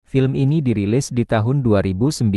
Film ini dirilis di tahun 2019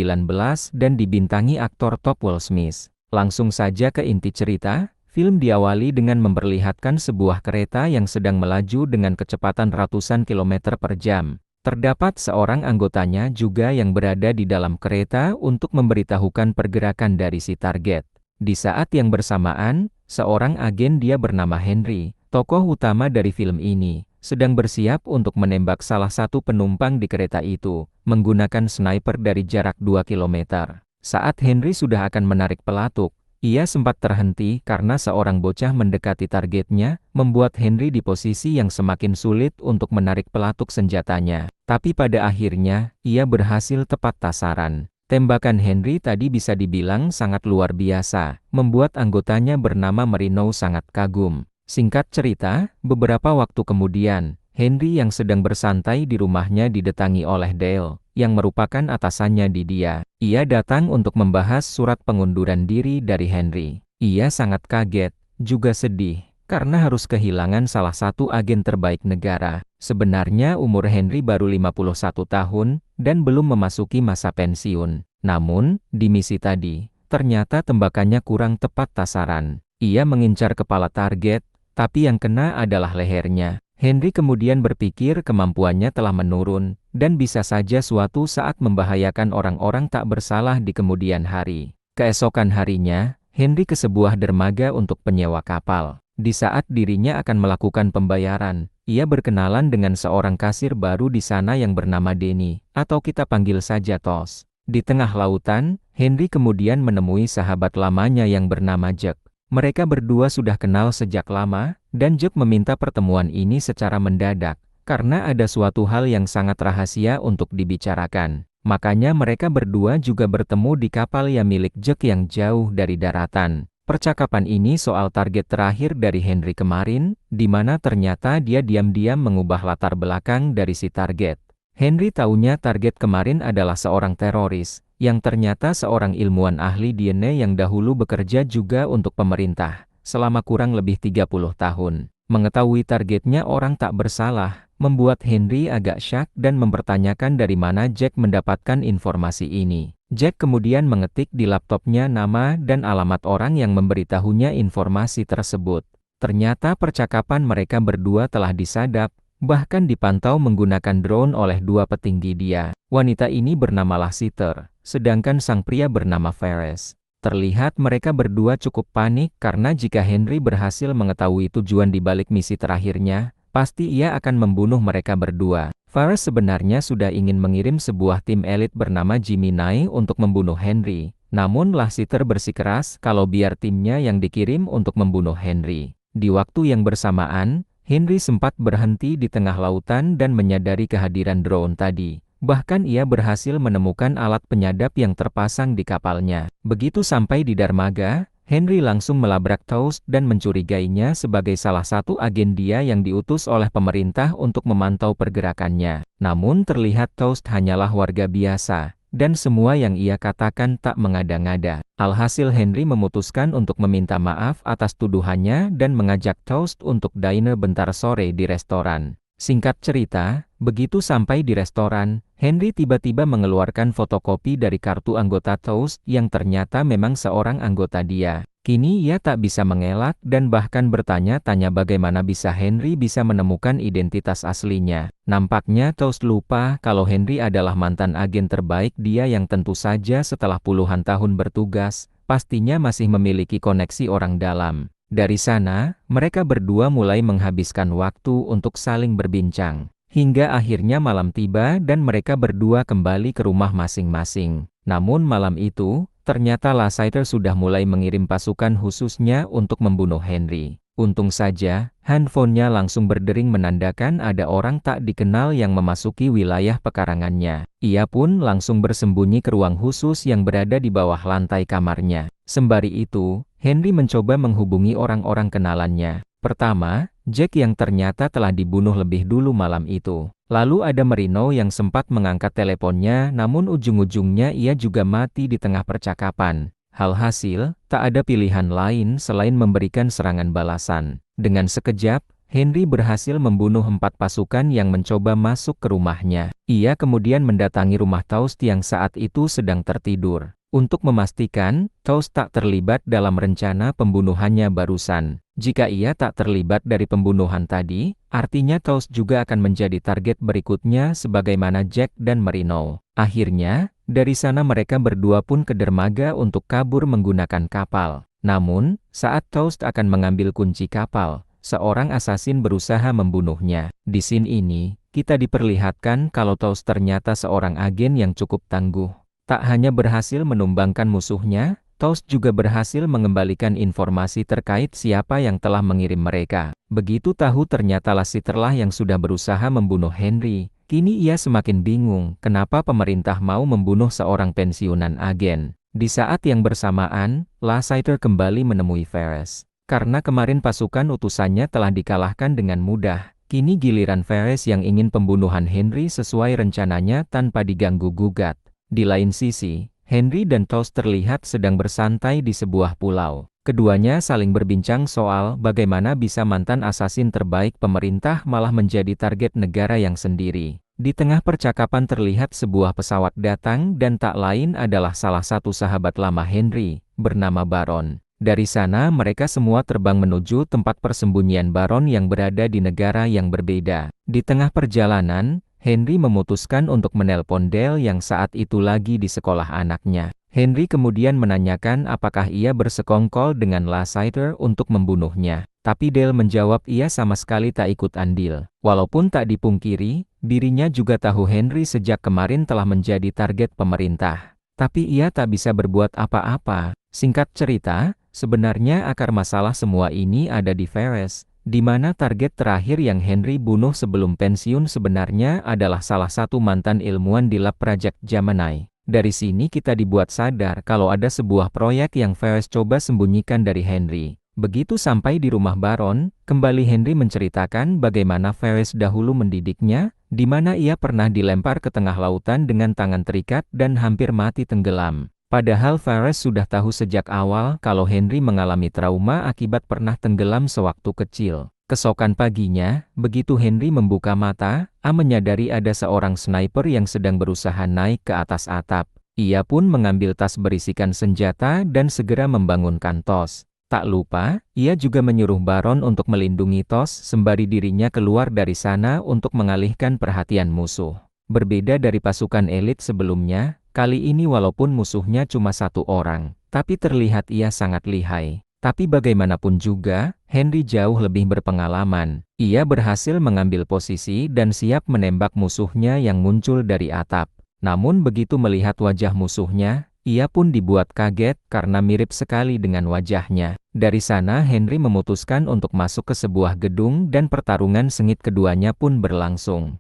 dan dibintangi aktor top Will Smith. Langsung saja ke inti cerita, film diawali dengan memperlihatkan sebuah kereta yang sedang melaju dengan kecepatan ratusan kilometer per jam. Terdapat seorang anggotanya juga yang berada di dalam kereta untuk memberitahukan pergerakan dari si target. Di saat yang bersamaan, seorang agen dia bernama Henry, tokoh utama dari film ini, sedang bersiap untuk menembak salah satu penumpang di kereta itu, menggunakan sniper dari jarak 2 km. Saat Henry sudah akan menarik pelatuk, ia sempat terhenti karena seorang bocah mendekati targetnya, membuat Henry di posisi yang semakin sulit untuk menarik pelatuk senjatanya. Tapi pada akhirnya, ia berhasil tepat sasaran. Tembakan Henry tadi bisa dibilang sangat luar biasa, membuat anggotanya bernama Marino sangat kagum. Singkat cerita, beberapa waktu kemudian, Henry yang sedang bersantai di rumahnya didatangi oleh Dale, yang merupakan atasannya di dia. Ia datang untuk membahas surat pengunduran diri dari Henry. Ia sangat kaget, juga sedih, karena harus kehilangan salah satu agen terbaik negara. Sebenarnya umur Henry baru 51 tahun, dan belum memasuki masa pensiun. Namun, di misi tadi, ternyata tembakannya kurang tepat sasaran. Ia mengincar kepala target, tapi yang kena adalah lehernya. Henry kemudian berpikir kemampuannya telah menurun, dan bisa saja suatu saat membahayakan orang-orang tak bersalah di kemudian hari. Keesokan harinya, Henry ke sebuah dermaga untuk penyewa kapal. Di saat dirinya akan melakukan pembayaran, ia berkenalan dengan seorang kasir baru di sana yang bernama Denny, atau kita panggil saja Tos. Di tengah lautan, Henry kemudian menemui sahabat lamanya yang bernama Jack. Mereka berdua sudah kenal sejak lama, dan Jack meminta pertemuan ini secara mendadak, karena ada suatu hal yang sangat rahasia untuk dibicarakan. Makanya mereka berdua juga bertemu di kapal yang milik Jack yang jauh dari daratan. Percakapan ini soal target terakhir dari Henry kemarin, di mana ternyata dia diam-diam mengubah latar belakang dari si target. Henry taunya target kemarin adalah seorang teroris, yang ternyata seorang ilmuwan ahli DNA yang dahulu bekerja juga untuk pemerintah, selama kurang lebih 30 tahun. Mengetahui targetnya orang tak bersalah, membuat Henry agak syok dan mempertanyakan dari mana Jack mendapatkan informasi ini. Jack kemudian mengetik di laptopnya nama dan alamat orang yang memberitahunya informasi tersebut. Ternyata percakapan mereka berdua telah disadap, bahkan dipantau menggunakan drone oleh dua petinggi dia. Wanita ini bernama Lassiter, sedangkan sang pria bernama Ferris. Terlihat mereka berdua cukup panik karena jika Henry berhasil mengetahui tujuan di balik misi terakhirnya, pasti ia akan membunuh mereka berdua. Ferris sebenarnya sudah ingin mengirim sebuah tim elit bernama Gemini untuk membunuh Henry. Namun Lassiter bersikeras kalau biar timnya yang dikirim untuk membunuh Henry. Di waktu yang bersamaan, Henry sempat berhenti di tengah lautan dan menyadari kehadiran drone tadi. Bahkan ia berhasil menemukan alat penyadap yang terpasang di kapalnya. Begitu sampai di dermaga, Henry langsung melabrak Toast dan mencurigainya sebagai salah satu agen dia yang diutus oleh pemerintah untuk memantau pergerakannya. Namun terlihat Toast hanyalah warga biasa, dan semua yang ia katakan tak mengada-ngada. Alhasil Henry memutuskan untuk meminta maaf atas tuduhannya dan mengajak Toast untuk dine bentar sore di restoran. Singkat cerita, begitu sampai di restoran, Henry tiba-tiba mengeluarkan fotokopi dari kartu anggota Toast yang ternyata memang seorang anggota dia. Kini ia tak bisa mengelak dan bahkan bertanya-tanya bagaimana bisa Henry bisa menemukan identitas aslinya. Nampaknya Toast lupa kalau Henry adalah mantan agen terbaik dia yang tentu saja setelah puluhan tahun bertugas, pastinya masih memiliki koneksi orang dalam. Dari sana, mereka berdua mulai menghabiskan waktu untuk saling berbincang. Hingga akhirnya malam tiba dan mereka berdua kembali ke rumah masing-masing. Namun malam itu, ternyata Lassiter sudah mulai mengirim pasukan khususnya untuk membunuh Henry. Untung saja, handphonenya langsung berdering menandakan ada orang tak dikenal yang memasuki wilayah pekarangannya. Ia pun langsung bersembunyi ke ruang khusus yang berada di bawah lantai kamarnya. Sembari itu, Henry mencoba menghubungi orang-orang kenalannya. Pertama, Jack yang ternyata telah dibunuh lebih dulu malam itu. Lalu ada Marino yang sempat mengangkat teleponnya namun ujung-ujungnya ia juga mati di tengah percakapan. Hasil, tak ada pilihan lain selain memberikan serangan balasan. Dengan sekejap, Henry berhasil membunuh 4 pasukan yang mencoba masuk ke rumahnya. Ia kemudian mendatangi rumah Toast yang saat itu sedang tertidur. Untuk memastikan, Toast tak terlibat dalam rencana pembunuhannya barusan. Jika ia tak terlibat dari pembunuhan tadi, artinya Toast juga akan menjadi target berikutnya sebagaimana Jack dan Marino. Akhirnya, dari sana mereka berdua pun ke dermaga untuk kabur menggunakan kapal. Namun, saat Toast akan mengambil kunci kapal, seorang asasin berusaha membunuhnya. Di scene ini, kita diperlihatkan kalau Toast ternyata seorang agen yang cukup tangguh. Tak hanya berhasil menumbangkan musuhnya, Toast juga berhasil mengembalikan informasi terkait siapa yang telah mengirim mereka. Begitu tahu ternyata Lassiterlah yang sudah berusaha membunuh Henry, kini ia semakin bingung kenapa pemerintah mau membunuh seorang pensiunan agen. Di saat yang bersamaan, Lassiter kembali menemui Ferris. Karena kemarin pasukan utusannya telah dikalahkan dengan mudah, kini giliran Ferris yang ingin pembunuhan Henry sesuai rencananya tanpa diganggu-gugat. Di lain sisi, Henry dan Toast terlihat sedang bersantai di sebuah pulau. Keduanya saling berbincang soal bagaimana bisa mantan asasin terbaik pemerintah malah menjadi target negara yang sendiri. Di tengah percakapan terlihat sebuah pesawat datang dan tak lain adalah salah satu sahabat lama Henry, bernama Baron. Dari sana mereka semua terbang menuju tempat persembunyian Baron yang berada di negara yang berbeda. Di tengah perjalanan, Henry memutuskan untuk menelpon Dale yang saat itu lagi di sekolah anaknya. Henry kemudian menanyakan apakah ia bersekongkol dengan Lassiter untuk membunuhnya. Tapi Dale menjawab ia sama sekali tak ikut andil. Walaupun tak dipungkiri, dirinya juga tahu Henry sejak kemarin telah menjadi target pemerintah. Tapi ia tak bisa berbuat apa-apa. Singkat cerita, sebenarnya akar masalah semua ini ada di Ferris, di mana target terakhir yang Henry bunuh sebelum pensiun sebenarnya adalah salah satu mantan ilmuwan di lab Project Gemini. Dari sini kita dibuat sadar kalau ada sebuah proyek yang Ferris coba sembunyikan dari Henry. Begitu sampai di rumah Baron, kembali Henry menceritakan bagaimana Ferris dahulu mendidiknya, di mana ia pernah dilempar ke tengah lautan dengan tangan terikat dan hampir mati tenggelam. Padahal Ferris sudah tahu sejak awal kalau Henry mengalami trauma akibat pernah tenggelam sewaktu kecil. Keesokan paginya, begitu Henry membuka mata, menyadari ada seorang sniper yang sedang berusaha naik ke atas atap. Ia pun mengambil tas berisikan senjata dan segera membangunkan Toast. Tak lupa, ia juga menyuruh Baron untuk melindungi Toast sembari dirinya keluar dari sana untuk mengalihkan perhatian musuh. Berbeda dari pasukan elit sebelumnya, kali ini walaupun musuhnya cuma 1 orang, tapi terlihat ia sangat lihai. Tapi bagaimanapun juga, Henry jauh lebih berpengalaman. Ia berhasil mengambil posisi dan siap menembak musuhnya yang muncul dari atap. Namun begitu melihat wajah musuhnya, ia pun dibuat kaget karena mirip sekali dengan wajahnya. Dari sana Henry memutuskan untuk masuk ke sebuah gedung dan pertarungan sengit keduanya pun berlangsung.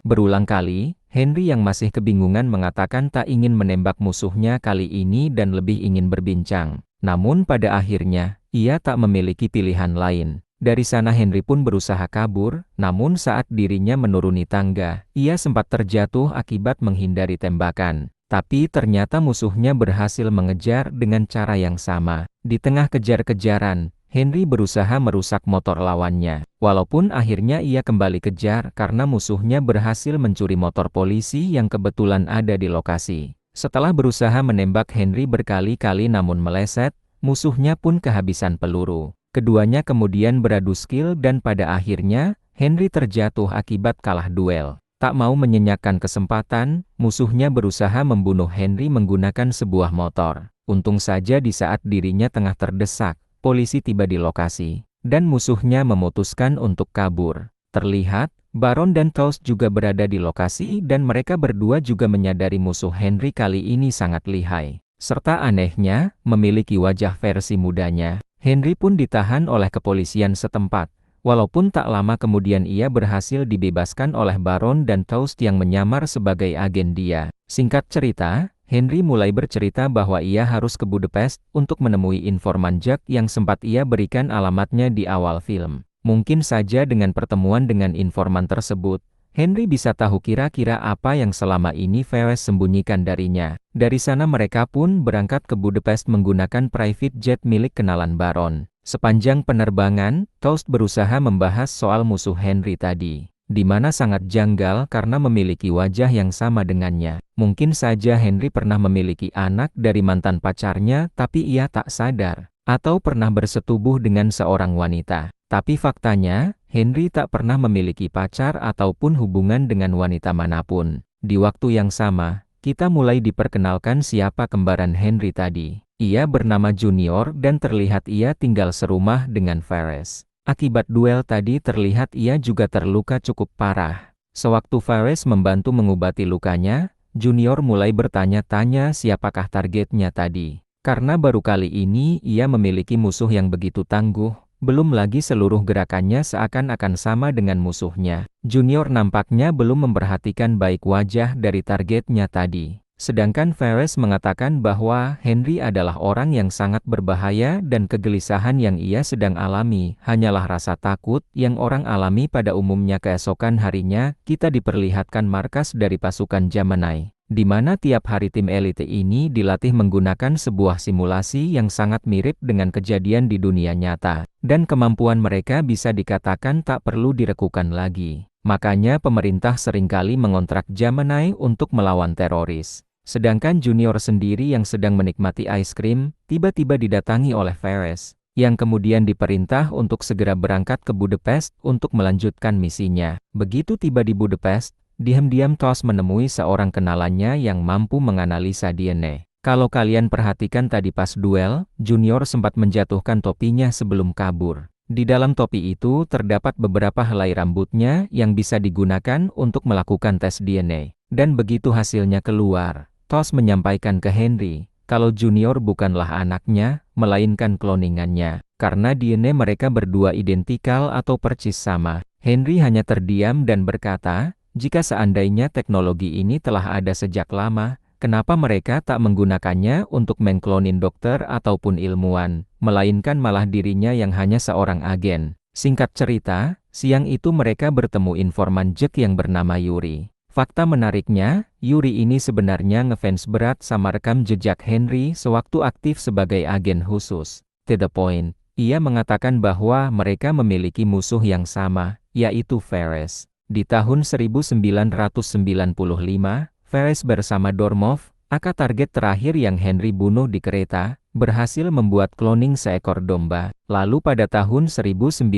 Berulang kali, Henry yang masih kebingungan mengatakan tak ingin menembak musuhnya kali ini dan lebih ingin berbincang. Namun pada akhirnya, ia tak memiliki pilihan lain. Dari sana Henry pun berusaha kabur, namun saat dirinya menuruni tangga, ia sempat terjatuh akibat menghindari tembakan. Tapi ternyata musuhnya berhasil mengejar dengan cara yang sama. Di tengah kejar-kejaran, Henry berusaha merusak motor lawannya. Walaupun akhirnya ia kembali kejar karena musuhnya berhasil mencuri motor polisi yang kebetulan ada di lokasi. Setelah berusaha menembak Henry berkali-kali namun meleset, musuhnya pun kehabisan peluru. Keduanya kemudian beradu skill dan pada akhirnya, Henry terjatuh akibat kalah duel. Tak mau menyenyakkan kesempatan, musuhnya berusaha membunuh Henry menggunakan sebuah motor. Untung saja di saat dirinya tengah terdesak, polisi tiba di lokasi, dan musuhnya memutuskan untuk kabur. Terlihat, Baron dan Toast juga berada di lokasi dan mereka berdua juga menyadari musuh Henry kali ini sangat lihai. Serta anehnya, memiliki wajah versi mudanya. Henry pun ditahan oleh kepolisian setempat. Walaupun tak lama kemudian ia berhasil dibebaskan oleh Baron dan Toast yang menyamar sebagai agen dia. Singkat cerita, Henry mulai bercerita bahwa ia harus ke Budapest untuk menemui informan Jack yang sempat ia berikan alamatnya di awal film. Mungkin saja dengan pertemuan dengan informan tersebut, Henry bisa tahu kira-kira apa yang selama ini Ferris sembunyikan darinya. Dari sana mereka pun berangkat ke Budapest menggunakan private jet milik kenalan Baron. Sepanjang penerbangan, Toast berusaha membahas soal musuh Henry tadi, di mana sangat janggal karena memiliki wajah yang sama dengannya. Mungkin saja Henry pernah memiliki anak dari mantan pacarnya tapi ia tak sadar, atau pernah bersetubuh dengan seorang wanita. Tapi faktanya, Henry tak pernah memiliki pacar ataupun hubungan dengan wanita manapun. Di waktu yang sama, kita mulai diperkenalkan siapa kembaran Henry tadi. Ia bernama Junior dan terlihat ia tinggal serumah dengan Ferris. Akibat duel tadi terlihat ia juga terluka cukup parah. Sewaktu Ferris membantu mengobati lukanya, Junior mulai bertanya-tanya siapakah targetnya tadi. Karena baru kali ini ia memiliki musuh yang begitu tangguh. Belum lagi seluruh gerakannya seakan-akan sama dengan musuhnya. Junior nampaknya belum memperhatikan baik wajah dari targetnya tadi. Sedangkan Ferris mengatakan bahwa Henry adalah orang yang sangat berbahaya dan kegelisahan yang ia sedang alami hanyalah rasa takut yang orang alami pada umumnya. Keesokan harinya, kita diperlihatkan markas dari pasukan Gemini, di mana tiap hari tim elite ini dilatih menggunakan sebuah simulasi yang sangat mirip dengan kejadian di dunia nyata, dan kemampuan mereka bisa dikatakan tak perlu direkukan lagi. Makanya pemerintah seringkali mengontrak Gemini untuk melawan teroris. Sedangkan Junior sendiri yang sedang menikmati ice cream, tiba-tiba didatangi oleh Ferris, yang kemudian diperintah untuk segera berangkat ke Budapest untuk melanjutkan misinya. Begitu tiba di Budapest, diam-diam Toast menemui seorang kenalannya yang mampu menganalisa DNA. Kalau kalian perhatikan tadi pas duel, Junior sempat menjatuhkan topinya sebelum kabur. Di dalam topi itu terdapat beberapa helai rambutnya yang bisa digunakan untuk melakukan tes DNA. Dan begitu hasilnya keluar, Toast menyampaikan ke Henry, kalau Junior bukanlah anaknya, melainkan kloningannya. Karena DNA mereka berdua identikal atau persis sama. Henry hanya terdiam dan berkata, jika seandainya teknologi ini telah ada sejak lama, kenapa mereka tak menggunakannya untuk mengklonin dokter ataupun ilmuwan, melainkan malah dirinya yang hanya seorang agen. Singkat cerita, siang itu mereka bertemu informan Jack yang bernama Yuri. Fakta menariknya, Yuri ini sebenarnya ngefans berat sama rekam jejak Henry sewaktu aktif sebagai agen khusus. To the point, ia mengatakan bahwa mereka memiliki musuh yang sama, yaitu Ferris. Di tahun 1995, Ferris bersama Dormov, aka target terakhir yang Henry bunuh di kereta, berhasil membuat kloning seekor domba. Lalu pada tahun 1996,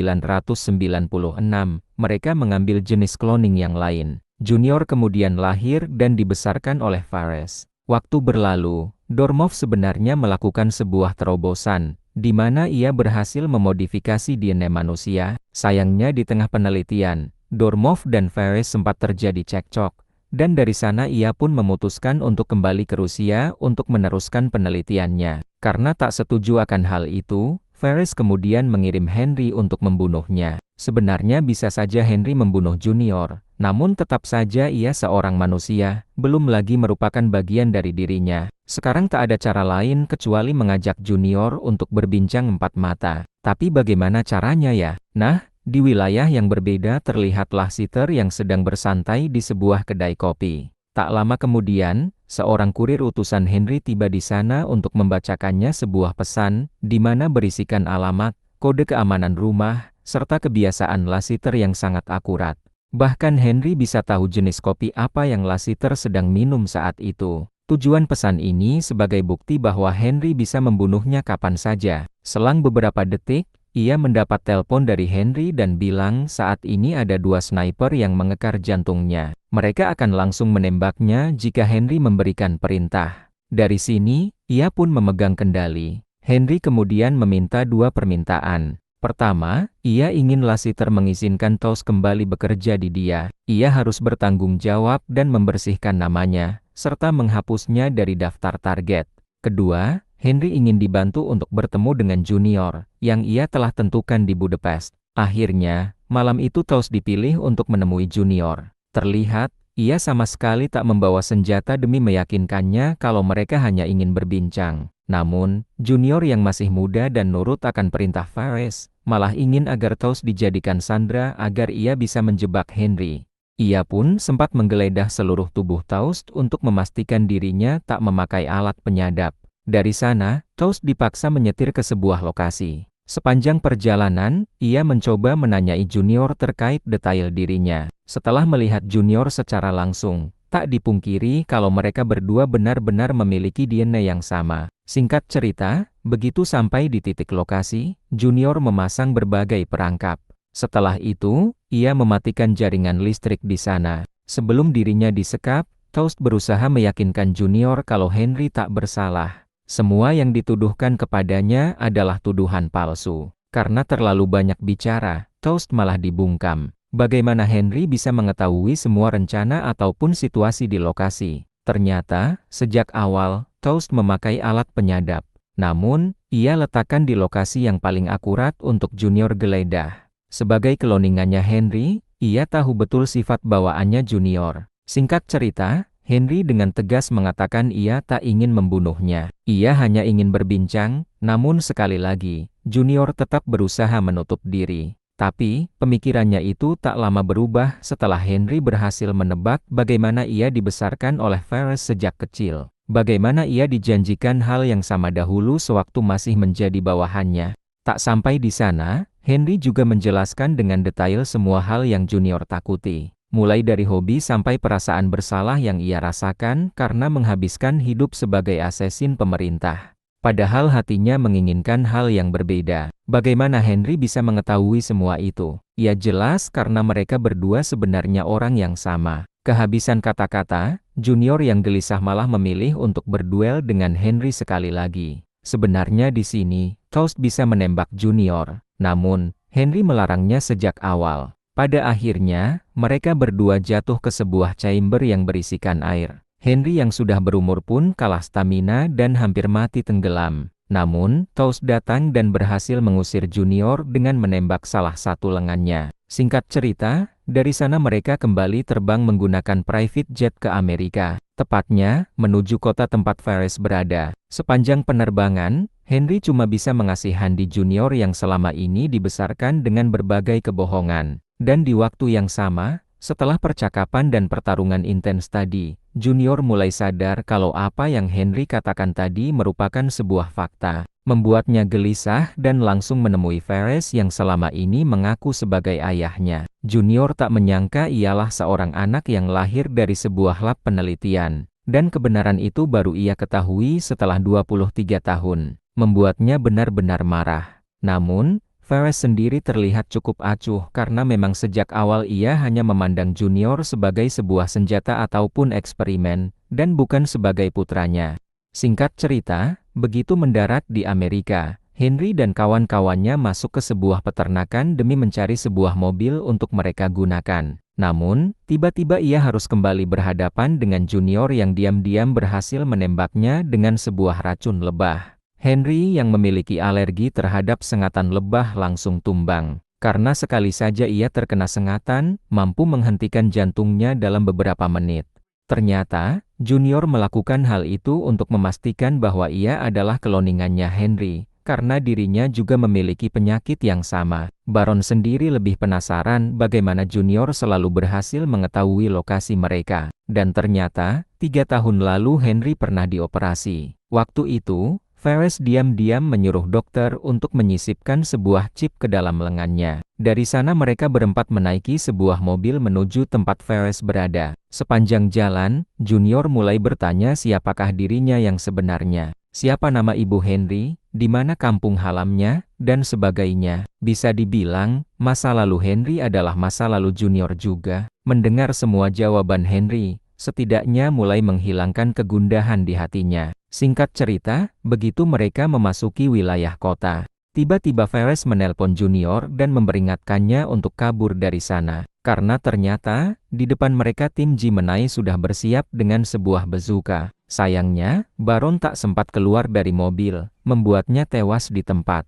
mereka mengambil jenis kloning yang lain. Junior kemudian lahir dan dibesarkan oleh Ferris. Waktu berlalu, Dormov sebenarnya melakukan sebuah terobosan, di mana ia berhasil memodifikasi DNA manusia. Sayangnya di tengah penelitian, Dormov dan Ferris sempat terjadi cekcok, dan dari sana ia pun memutuskan untuk kembali ke Rusia untuk meneruskan penelitiannya. Karena tak setuju akan hal itu, Ferris kemudian mengirim Henry untuk membunuhnya. Sebenarnya bisa saja Henry membunuh Junior, namun tetap saja ia seorang manusia, belum lagi merupakan bagian dari dirinya. Sekarang tak ada cara lain kecuali mengajak Junior untuk berbincang empat mata. Tapi bagaimana caranya ya? Nah, di wilayah yang berbeda terlihatlah Siter yang sedang bersantai di sebuah kedai kopi. Tak lama kemudian, seorang kurir utusan Henry tiba di sana untuk membacakannya sebuah pesan, di mana berisikan alamat, kode keamanan rumah, serta kebiasaan Lassiter yang sangat akurat. Bahkan Henry bisa tahu jenis kopi apa yang Lassiter sedang minum saat itu. Tujuan pesan ini sebagai bukti bahwa Henry bisa membunuhnya kapan saja. Selang beberapa detik, ia mendapat telepon dari Henry dan bilang saat ini ada 2 sniper yang mengekar jantungnya. Mereka akan langsung menembaknya jika Henry memberikan perintah. Dari sini, ia pun memegang kendali. Henry kemudian meminta 2 permintaan. Pertama, ia ingin Lassiter mengizinkan Toast kembali bekerja di dia. Ia harus bertanggung jawab dan membersihkan namanya, serta menghapusnya dari daftar target. Kedua, Henry ingin dibantu untuk bertemu dengan Junior, yang ia telah tentukan di Budapest. Akhirnya, malam itu Toast dipilih untuk menemui Junior. Terlihat, Ia sama sekali tak membawa senjata demi meyakinkannya kalau mereka hanya ingin berbincang. Namun, Junior yang masih muda dan nurut akan perintah Ferris, malah ingin agar Toast dijadikan sandera agar ia bisa menjebak Henry. Ia pun sempat menggeledah seluruh tubuh Toast untuk memastikan dirinya tak memakai alat penyadap. Dari sana, Toast dipaksa menyetir ke sebuah lokasi. Sepanjang perjalanan, ia mencoba menanyai Junior terkait detail dirinya. Setelah melihat Junior secara langsung, tak dipungkiri kalau mereka berdua benar-benar memiliki DNA yang sama. Singkat cerita, begitu sampai di titik lokasi, Junior memasang berbagai perangkap. Setelah itu, ia mematikan jaringan listrik di sana. Sebelum dirinya disekap, Toast berusaha meyakinkan Junior kalau Henry tak bersalah. Semua yang dituduhkan kepadanya adalah tuduhan palsu. Karena terlalu banyak bicara, Toast malah dibungkam. Bagaimana Henry bisa mengetahui semua rencana ataupun situasi di lokasi? Ternyata, sejak awal, Toast memakai alat penyadap. Namun, ia letakkan di lokasi yang paling akurat untuk Junior geledah. Sebagai cloningannya Henry, ia tahu betul sifat bawaannya Junior. Singkat cerita, Henry dengan tegas mengatakan ia tak ingin membunuhnya. Ia hanya ingin berbincang, namun sekali lagi, Junior tetap berusaha menutup diri. Tapi, pemikirannya itu tak lama berubah setelah Henry berhasil menebak bagaimana ia dibesarkan oleh Ferris sejak kecil. Bagaimana ia dijanjikan hal yang sama dahulu sewaktu masih menjadi bawahannya. Tak sampai di sana, Henry juga menjelaskan dengan detail semua hal yang Junior takuti. Mulai dari hobi sampai perasaan bersalah yang ia rasakan karena menghabiskan hidup sebagai asesin pemerintah. Padahal hatinya menginginkan hal yang berbeda. Bagaimana Henry bisa mengetahui semua itu? Ya jelas karena mereka berdua sebenarnya orang yang sama. Kehabisan kata-kata, Junior yang gelisah malah memilih untuk berduel dengan Henry sekali lagi. Sebenarnya di sini, Toast bisa menembak Junior. Namun, Henry melarangnya sejak awal. Pada akhirnya, mereka berdua jatuh ke sebuah chamber yang berisikan air. Henry yang sudah berumur pun kalah stamina dan hampir mati tenggelam. Namun, Toast datang dan berhasil mengusir Junior dengan menembak salah satu lengannya. Singkat cerita, dari sana mereka kembali terbang menggunakan private jet ke Amerika. Tepatnya, menuju kota tempat Ferris berada. Sepanjang penerbangan, Henry cuma bisa mengasihani Junior yang selama ini dibesarkan dengan berbagai kebohongan. Dan di waktu yang sama, setelah percakapan dan pertarungan intens tadi, Junior mulai sadar kalau apa yang Henry katakan tadi merupakan sebuah fakta. Membuatnya gelisah dan langsung menemui Ferris yang selama ini mengaku sebagai ayahnya. Junior tak menyangka ialah seorang anak yang lahir dari sebuah lab penelitian. Dan kebenaran itu baru ia ketahui setelah 23 tahun. Membuatnya benar-benar marah. Namun, Ferris sendiri terlihat cukup acuh karena memang sejak awal ia hanya memandang Junior sebagai sebuah senjata ataupun eksperimen, dan bukan sebagai putranya. Singkat cerita, begitu mendarat di Amerika, Henry dan kawan-kawannya masuk ke sebuah peternakan demi mencari sebuah mobil untuk mereka gunakan. Namun, tiba-tiba ia harus kembali berhadapan dengan Junior yang diam-diam berhasil menembaknya dengan sebuah racun lebah. Henry yang memiliki alergi terhadap sengatan lebah langsung tumbang. Karena sekali saja ia terkena sengatan, mampu menghentikan jantungnya dalam beberapa menit. Ternyata, Junior melakukan hal itu untuk memastikan bahwa ia adalah cloningannya Henry, karena dirinya juga memiliki penyakit yang sama. Baron sendiri lebih penasaran bagaimana Junior selalu berhasil mengetahui lokasi mereka. Dan ternyata, 3 tahun lalu Henry pernah dioperasi. Waktu itu, Ferris diam-diam menyuruh dokter untuk menyisipkan sebuah chip ke dalam lengannya. Dari sana mereka berempat menaiki sebuah mobil menuju tempat Ferris berada. Sepanjang jalan, Junior mulai bertanya siapakah dirinya yang sebenarnya. Siapa nama ibu Henry, di mana kampung halamnya, dan sebagainya. Bisa dibilang, masa lalu Henry adalah masa lalu Junior juga. Mendengar semua jawaban Henry, setidaknya mulai menghilangkan kegundahan di hatinya. Singkat cerita, begitu mereka memasuki wilayah kota, tiba-tiba Ferris menelpon Junior dan memperingatkannya untuk kabur dari sana. Karena ternyata, di depan mereka tim Gemini sudah bersiap dengan sebuah bazooka. Sayangnya, Baron tak sempat keluar dari mobil, membuatnya tewas di tempat.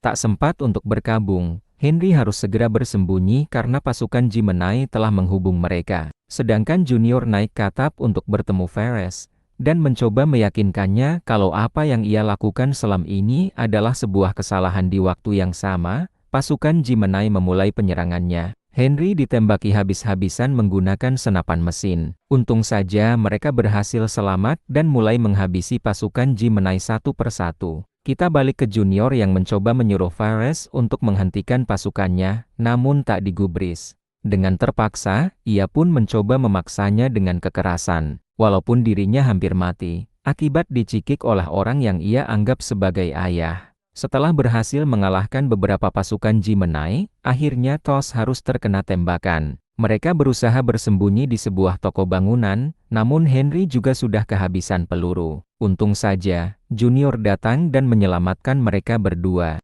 Tak sempat untuk berkabung, Henry harus segera bersembunyi karena pasukan Jimenai telah menghubung mereka. Sedangkan Junior naik ke atap untuk bertemu Ferris, dan mencoba meyakinkannya kalau apa yang ia lakukan selama ini adalah sebuah kesalahan. Di waktu yang sama, pasukan Jimenai memulai penyerangannya. Henry ditembaki habis-habisan menggunakan senapan mesin. Untung saja mereka berhasil selamat dan mulai menghabisi pasukan Jimenai satu persatu. Kita balik ke Junior yang mencoba menyuruh Ferris untuk menghentikan pasukannya, namun tak digubris. Dengan terpaksa, ia pun mencoba memaksanya dengan kekerasan, walaupun dirinya hampir mati, akibat dicikik oleh orang yang ia anggap sebagai ayah. Setelah berhasil mengalahkan beberapa pasukan Jimenai, akhirnya Tos harus terkena tembakan. Mereka berusaha bersembunyi di sebuah toko bangunan, namun Henry juga sudah kehabisan peluru. Untung saja, Junior datang dan menyelamatkan mereka berdua.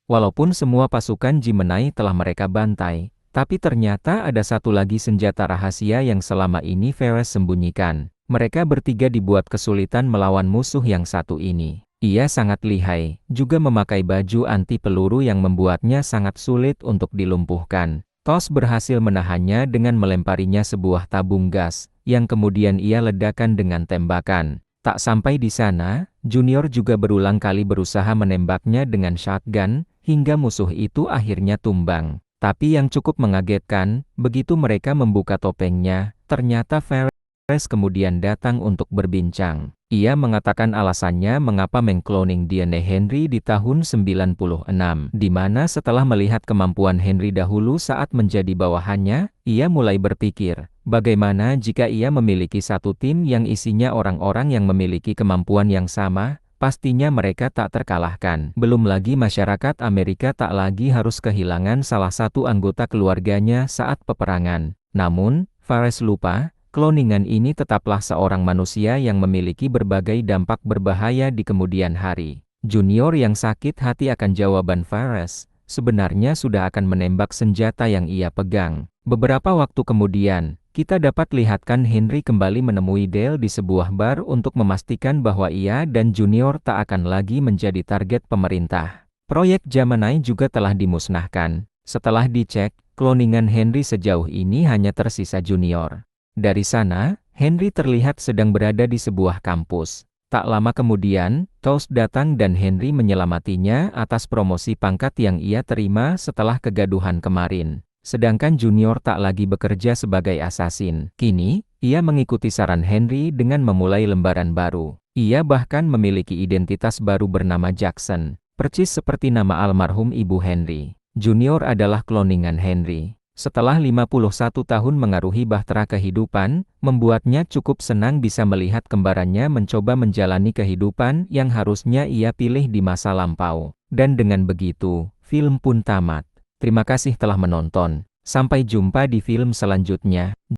Walaupun semua pasukan Jimenai telah mereka bantai, tapi ternyata ada satu lagi senjata rahasia yang selama ini Ferris sembunyikan. Mereka bertiga dibuat kesulitan melawan musuh yang satu ini. Ia sangat lihai, juga memakai baju anti peluru yang membuatnya sangat sulit untuk dilumpuhkan. Tos berhasil menahannya dengan melemparinya sebuah tabung gas, yang kemudian ia ledakan dengan tembakan. Tak sampai di sana, Junior juga berulang kali berusaha menembaknya dengan shotgun, hingga musuh itu akhirnya tumbang. Tapi yang cukup mengagetkan, begitu mereka membuka topengnya, ternyata Ferris kemudian datang untuk berbincang. Ia mengatakan alasannya mengapa mengkloning DNA Henry di tahun 96, di mana setelah melihat kemampuan Henry dahulu saat menjadi bawahannya, ia mulai berpikir, bagaimana jika ia memiliki satu tim yang isinya orang-orang yang memiliki kemampuan yang sama, pastinya mereka tak terkalahkan. Belum lagi masyarakat Amerika tak lagi harus kehilangan salah satu anggota keluarganya saat peperangan. Namun, Ferris lupa, kloningan ini tetaplah seorang manusia yang memiliki berbagai dampak berbahaya di kemudian hari. Junior yang sakit hati akan jawaban Ferris, sebenarnya sudah akan menembak senjata yang ia pegang. Beberapa waktu kemudian, kita dapat lihatkan Henry kembali menemui Dale di sebuah bar untuk memastikan bahwa ia dan Junior tak akan lagi menjadi target pemerintah. Proyek Gemini juga telah dimusnahkan. Setelah dicek, kloningan Henry sejauh ini hanya tersisa Junior. Dari sana, Henry terlihat sedang berada di sebuah kampus. Tak lama kemudian, Tos datang dan Henry menyelamatinya atas promosi pangkat yang ia terima setelah kegaduhan kemarin. Sedangkan Junior tak lagi bekerja sebagai asasin. Kini, ia mengikuti saran Henry dengan memulai lembaran baru. Ia bahkan memiliki identitas baru bernama Jackson, persis seperti nama almarhum ibu Henry. Junior adalah kloningan Henry. Setelah 51 tahun mengaruhi bahtera kehidupan, membuatnya cukup senang bisa melihat kembarannya mencoba menjalani kehidupan yang harusnya ia pilih di masa lampau. Dan dengan begitu, film pun tamat. Terima kasih telah menonton. Sampai jumpa di film selanjutnya.